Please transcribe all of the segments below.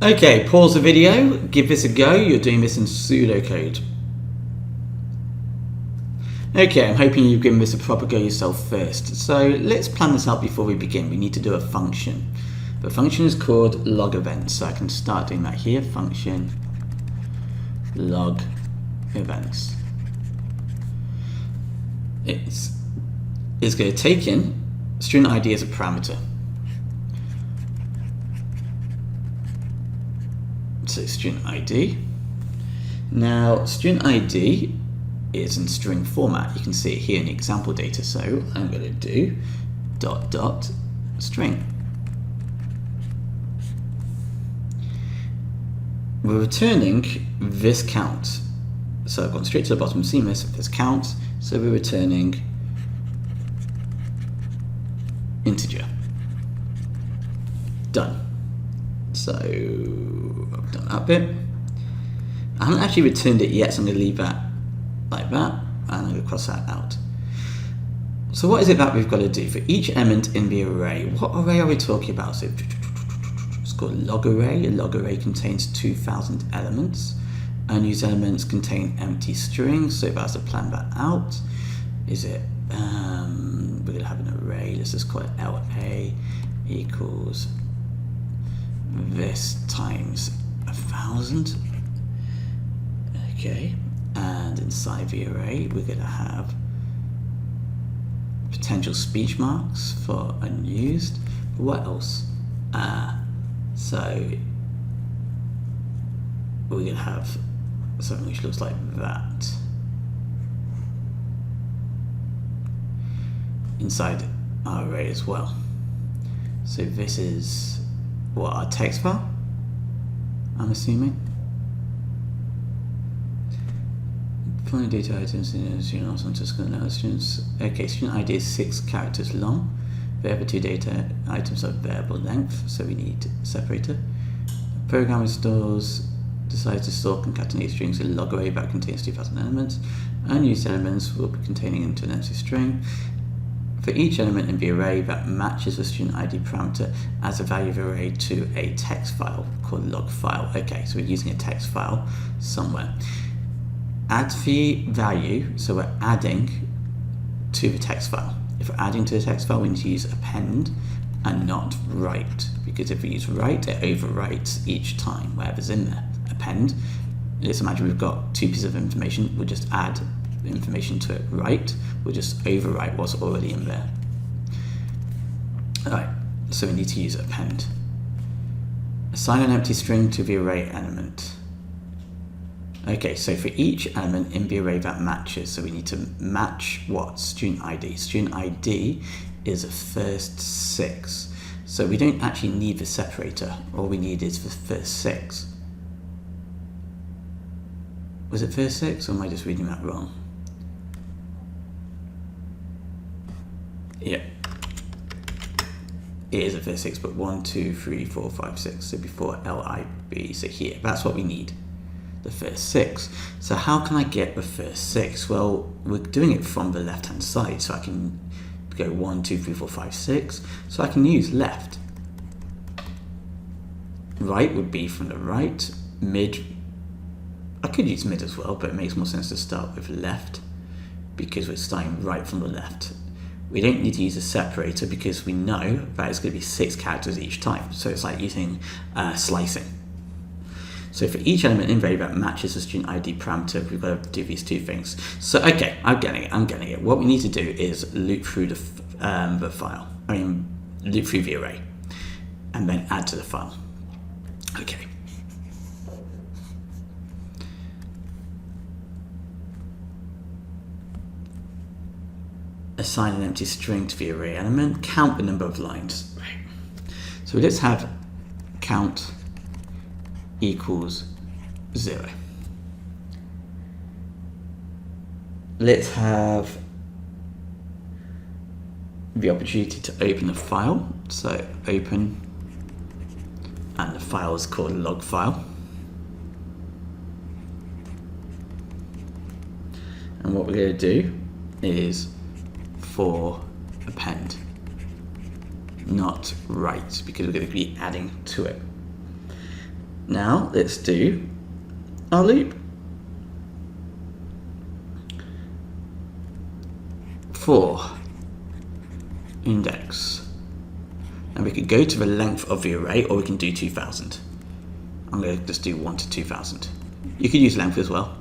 Okay, pause the video, give this a go. You're doing this in pseudocode. Okay, I'm hoping you've given this a proper go yourself first. So let's plan this out before we begin. We need to do a function. The function is called log events, so I can start doing that here. Function log events. It's going to take in student ID as a parameter. So student ID. Now student ID is in string format. You can see it here in the example data. So I'm going to do ... string. We're returning this count. So I've gone straight to the bottom, seen this count. So we're returning integer. Done. So I've done that bit. I haven't actually returned it yet, so I'm going to leave that like that, and I'm going to cross that out. So what is it that we've got to do for each element in the array? What array are we talking about? So it's called log array. A log array contains 2,000 elements. Unused elements contain empty strings, so if I was to plan that out, is it, we're going to have an array, let's just call it LA equals this times 1,000. Okay, and inside the array we're going to have potential speech marks for unused. What else? So we're going to have something which looks like that inside our array as well. So this is what, our text file, I'm assuming. Following data items in student also just going to know students. Okay, student ID is 6 characters long. The other 2 data items are variable length, so we need a separator. The program decides to store concatenate strings in a log array that contains 2,000 elements. Unused elements will be containing into an empty string. For each element in the array that matches the student ID parameter, adds a value of the array to a text file called log file. Okay, so we're using a text file somewhere. Add the value, so we're adding to the text file. If we're adding to the text file, we need to use append and not write, because if we use write, it overwrites each time whatever's in there. Append, let's imagine we've got 2 pieces of information, we'll just add information to it. Write, we'll just overwrite what's already in there. Alright, so we need to use append. Assign an empty string to the array element. Okay, so for each element in the array that matches, so we need to match what? Student ID. Student ID is the first 6. So we don't actually need the separator. All we need is the first 6. Was it first 6, or am I just reading that wrong? Yeah. It is a first 6, but 1, 2, 3, 4, 5, 6. So before LIB, so here, that's what we need. The first 6. So how can I get the first 6? Well, we're doing it from the left hand side, so I can go 1, 2, 3, 4, 5, 6. So I can use left. Right would be from the right. Mid, I could use mid as well, but it makes more sense to start with left because we're starting right from the left. We don't need to use a separator because we know that it's going to be 6 characters each time. So it's like using slicing. So for each element in the array that matches the student ID parameter, we've got to do these 2 things. So okay, I'm getting it. What we need to do is loop through the file. Loop through the array, and then add to the file. Okay. Assign an empty string to the array element. Count the number of lines. Right. So let's have count equals 0. Let's have the opportunity to open a file. So open, and the file is called log file. And what we're going to do is for append, not write, because we're going to be adding to it. Now let's do our loop. For index. And we could go to the length of the array, or we can do 2000. I'm going to just do 1 to 2000. You could use length as well.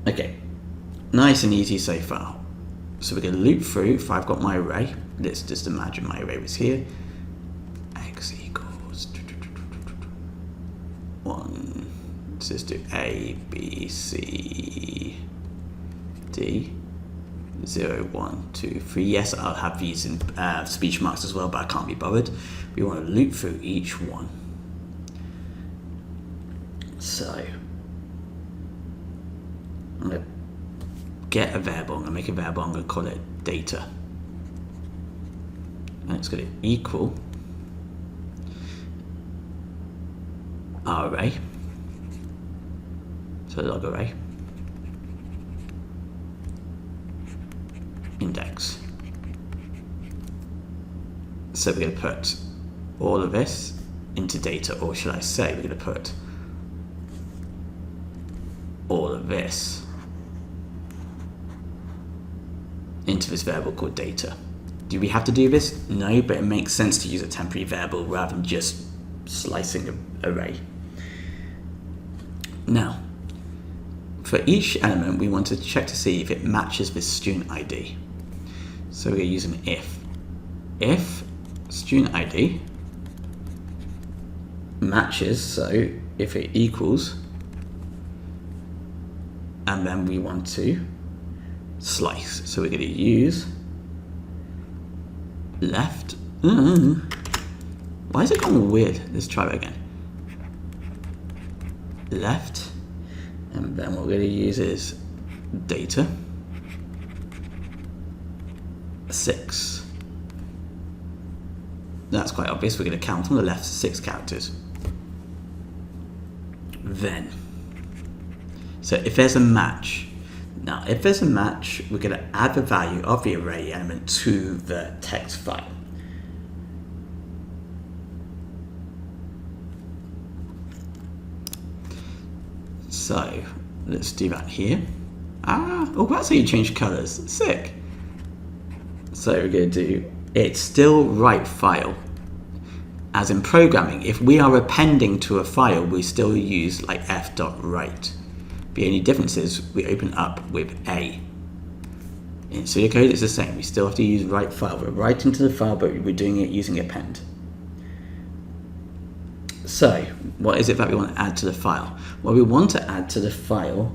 Okay, nice and easy so far. So we're going to loop through. If I've got my array, let's just imagine my array was here. X equals 1. Let's just do A, B, C, D. 0, 1, 2, 3. Yes, I'll have these in speech marks as well, but I can't be bothered. We want to loop through each one. So I'm going to get a variable. I'm going to make a variable. I'm going to call it data, and it's going to equal our array, so log array index. So we're going to put all of this into data, or should I say we're going to put all of this into this variable called data. Do we have to do this? No, but it makes sense to use a temporary variable rather than just slicing an array. Now, for each element, we want to check to see if it matches this student ID. So we're using if. If student ID matches, so if it equals, and then we want to slice. So we're going to use left. Why is it going weird? Let's try it again. Left, and then what we're going to use is data 6. That's quite obvious. We're going to count on the left 6 characters. Then, so if there's a match, now if there's a match, we're going to add the value of the array element to the text file. So let's do that here. Oh, that's how you change colors. Sick. So we're going to do, it's still write file. As in programming, if we are appending to a file, we still use like f.write. The only difference is we open up with a. In Psuedocode, it's the same. We still have to use write file. We're writing to the file, but we're doing it using append. So, what is it that we want to add to the file? Well, we want to add to the file,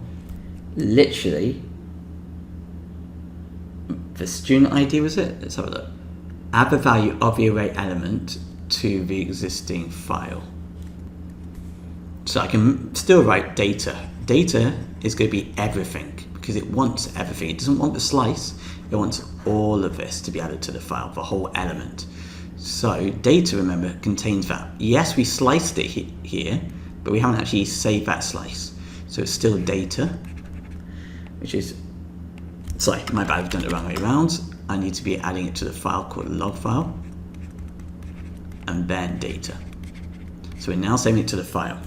literally, the student ID was it? Let's have a look. Add the value of the array element to the existing file. So I can still write data. Data is going to be everything because it wants everything. It doesn't want the slice. It wants all of this to be added to the file, the whole element. So data, remember, contains that. Yes, we sliced it here, but we haven't actually saved that slice. So it's still data, which is, sorry, my bad, I've done it the wrong way around. I need to be adding it to the file called log file, and then data. So we're now saving it to the file.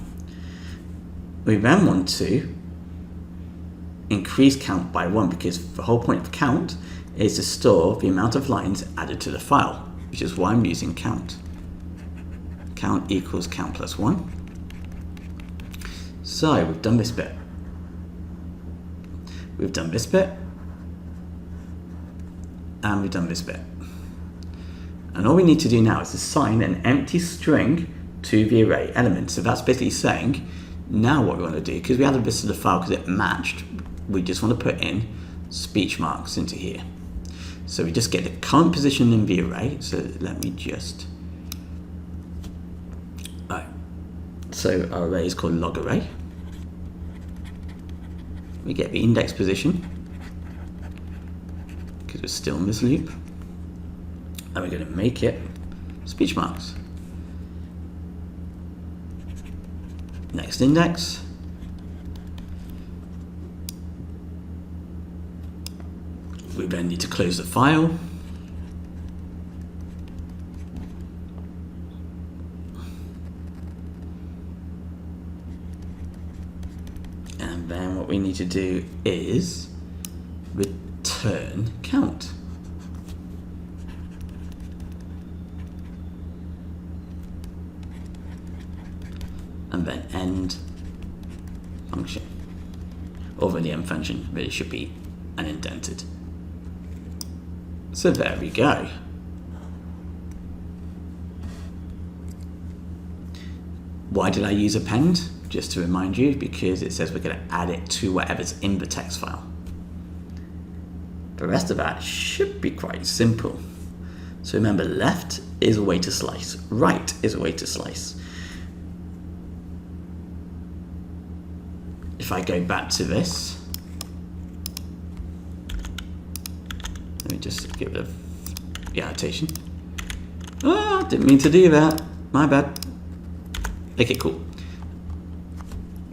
We then want to increase count by 1 because the whole point of count is to store the amount of lines added to the file, which is why I'm using count. Count equals count plus 1. So we've done this bit. We've done this bit. And we've done this bit. And all we need to do now is assign an empty string to the array element. So that's basically saying, now what we want to do, because we added this to the file because it matched, we just want to put in speech marks into here. So we just get the current position in the array. So let me just, so our array is called log array. We get the index position because we're still in this loop. And we're going to make it speech marks. Next index. We then need to close the file. And then what we need to do is return count. And then end function. Although the end function really should be unindented. So there we go. Why did I use append? Just to remind you, because it says we're going to add it to whatever's in the text file. The rest of that should be quite simple. So remember, left is a way to slice, right is a way to slice. If I go back to this, let me just get rid of the annotation. Oh, didn't mean to do that. My bad. Okay, cool.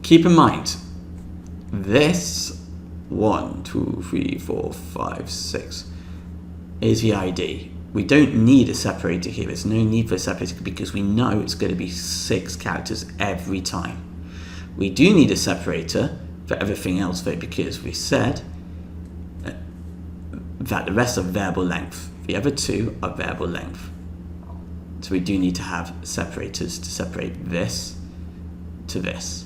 Keep in mind, this 1, 2, 3, 4, 5, 6 is the ID. We don't need a separator here. There's no need for a separator because we know it's going to be 6 characters every time. We do need a separator for everything else though, because we said that the rest are variable length. The other 2 are variable length. So we do need to have separators to separate this to this.